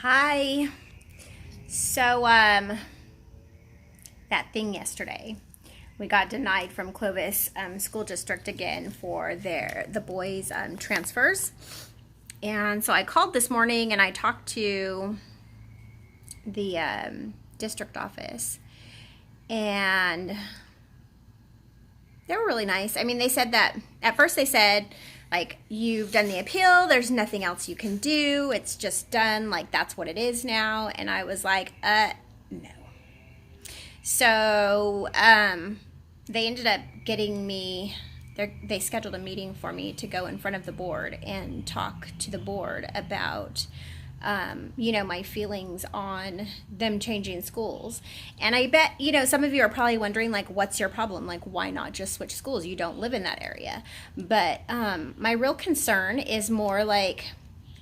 Hi. So, that thing yesterday, we got denied from Clovis School District again for the boys' transfers. And so I called this morning and I talked to the district office, and they were really nice. I mean, they said that at first they said, like, you've done the appeal, there's nothing else you can do, it's just done, like, that's what it is now. And I was like, no. So they ended up getting me, they scheduled a meeting for me to go in front of the board and talk to the board about my feelings on them changing schools. And I bet, some of you are probably wondering, like, what's your problem? Like, why not just switch schools? You don't live in that area. But my real concern is more like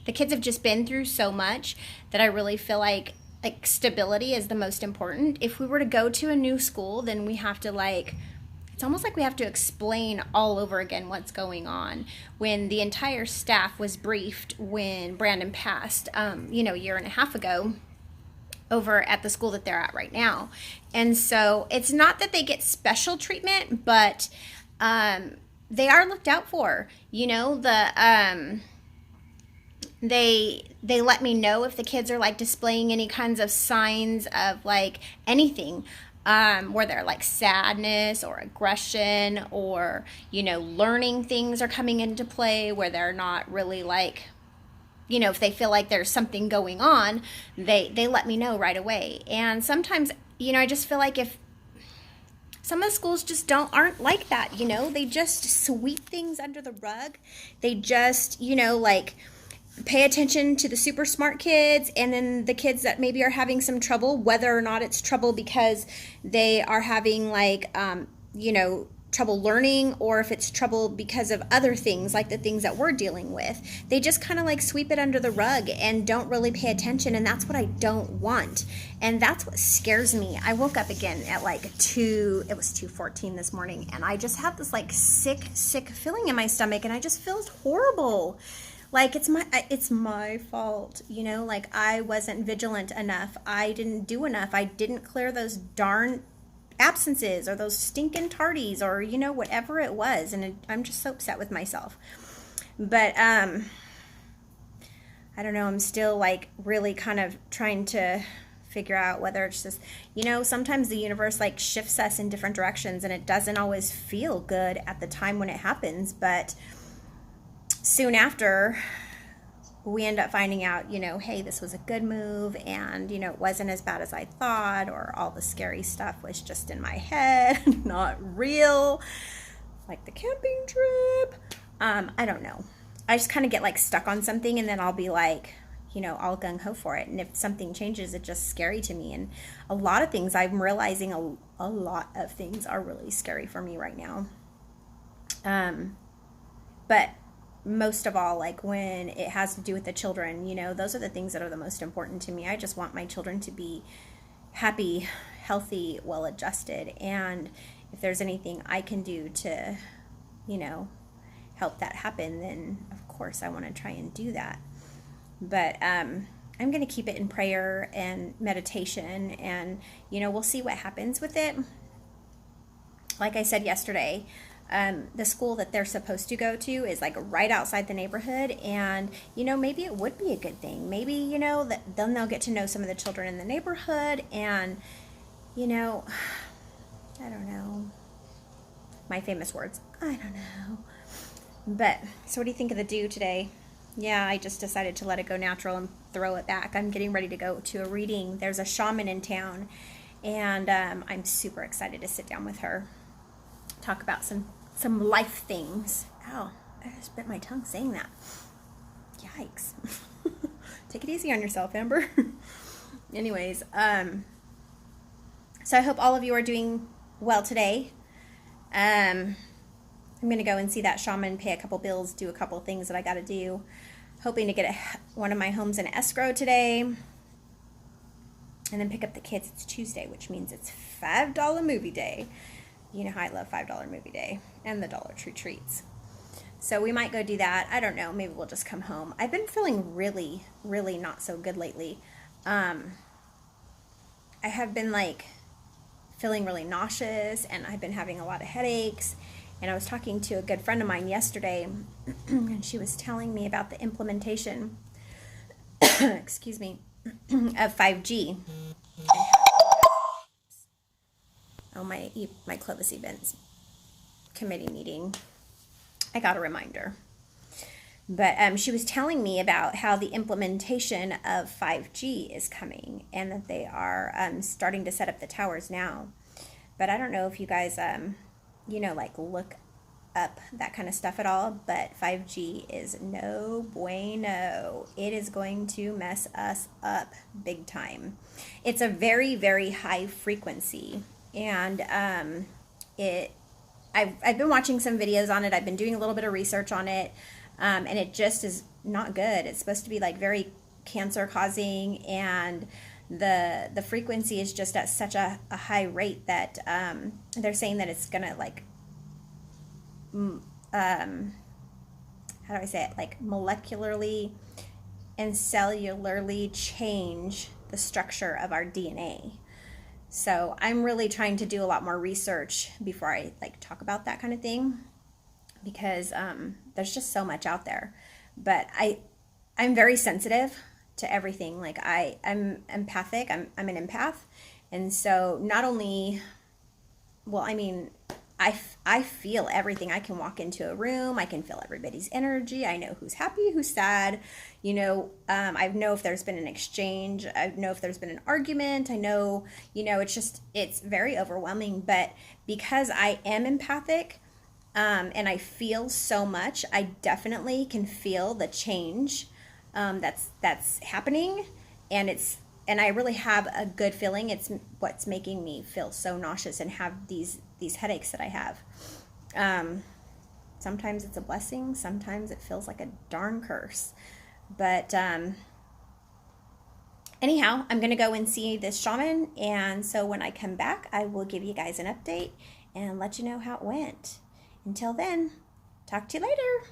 the kids have just been through so much that I really feel like stability is the most important. If we were to go to a new school, then we have to it's almost like we have to explain all over again what's going on, when the entire staff was briefed when Brandon passed, a year and a half ago over at the school that they're at right now. And so it's not that they get special treatment, but they are looked out for. They let me know if the kids are like displaying any kinds of signs of like anything, where they're like sadness or aggression, or learning things are coming into play, where they're not really like, if they feel like there's something going on, they let me know right away. And sometimes, I just feel like if some of the schools just aren't like that, they just sweep things under the rug. They just, pay attention to the super smart kids, and then the kids that maybe are having some trouble, whether or not it's trouble because they are having trouble learning, or if it's trouble because of other things, like the things that we're dealing with. They just kind of sweep it under the rug and don't really pay attention, and that's what I don't want. And that's what scares me. I woke up again at it was 2:14 this morning, and I just have this sick feeling in my stomach, and I just feel horrible. Like it's my fault, I wasn't vigilant enough. I didn't do enough. I didn't clear those darn absences, or those stinking tardies, or whatever it was. And I'm just so upset with myself. But I don't know, I'm still really kind of trying to figure out whether it's just, sometimes the universe shifts us in different directions, and it doesn't always feel good at the time when it happens, but soon after, we end up finding out, hey, this was a good move, and, it wasn't as bad as I thought, or all the scary stuff was just in my head, not real, like the camping trip. I don't know. I just kind of get stuck on something, and then I'll be all gung-ho for it. And if something changes, it's just scary to me. And a lot of things, I'm realizing a lot of things are really scary for me right now. But most of all, when it has to do with the children, those are the things that are the most important to me. I just want my children to be happy, healthy, well-adjusted. And if there's anything I can do to, help that happen, then of course I want to try and do that. But I'm going to keep it in prayer and meditation, and, we'll see what happens with it. Like I said yesterday, the school that they're supposed to go to is right outside the neighborhood, and maybe it would be a good thing. Maybe that then they'll get to know some of the children in the neighborhood, and I don't know, my famous words, I don't know. But so what do you think of the dew today? Yeah, I just decided to let it go natural and throw it back. I'm getting ready to go to a reading. There's a shaman in town, and I'm super excited to sit down with her, talk about some life things. Ow, I just bit my tongue saying that. Yikes. Take it easy on yourself, Amber. Anyways, so I hope all of you are doing well today. I'm going to go and see that shaman, pay a couple bills, do a couple things that I got to do. Hoping to get one of my homes in escrow today. And then pick up the kids. It's Tuesday, which means it's $5 movie day. You know how I love $5 movie day and the Dollar Tree treats. So we might go do that. I don't know. Maybe we'll just come home. I've been feeling really, really not so good lately. I have been like feeling really nauseous, and I've been having a lot of headaches. And I was talking to a good friend of mine yesterday, and she was telling me about the implementation, excuse me, of 5G. Oh, my Clovis Events committee meeting. I got a reminder. But she was telling me about how the implementation of 5G is coming, and that they are starting to set up the towers now. But I don't know if you guys, like look up that kind of stuff at all, but 5G is no bueno. It is going to mess us up big time. It's a very, very high frequency, and I've been watching some videos on it. I've been doing a little bit of research on it. And it just is not good. It's supposed to be like very cancer causing, and the frequency is just at such a high rate that they're saying that it's gonna like how do I say it, like molecularly and cellularly change the structure of our DNA. So I'm really trying to do a lot more research before I like talk about that kind of thing, because there's just so much out there. But I'm very sensitive to everything. Like I'm empathic. I'm an empath. And so not only, well, I mean, I feel everything. I can walk into a room. I can feel everybody's energy. I know who's happy, who's sad. I know if there's been an exchange. I know if there's been an argument. I know, it's very overwhelming. But because I am empathic, and I feel so much, I definitely can feel the change that's happening, and I really have a good feeling. It's what's making me feel so nauseous and have these headaches that I have. Sometimes it's a blessing, sometimes it feels like a darn curse. But anyhow, I'm gonna go and see this shaman, and so when I come back, I will give you guys an update and let you know how it went. Until then, talk to you later.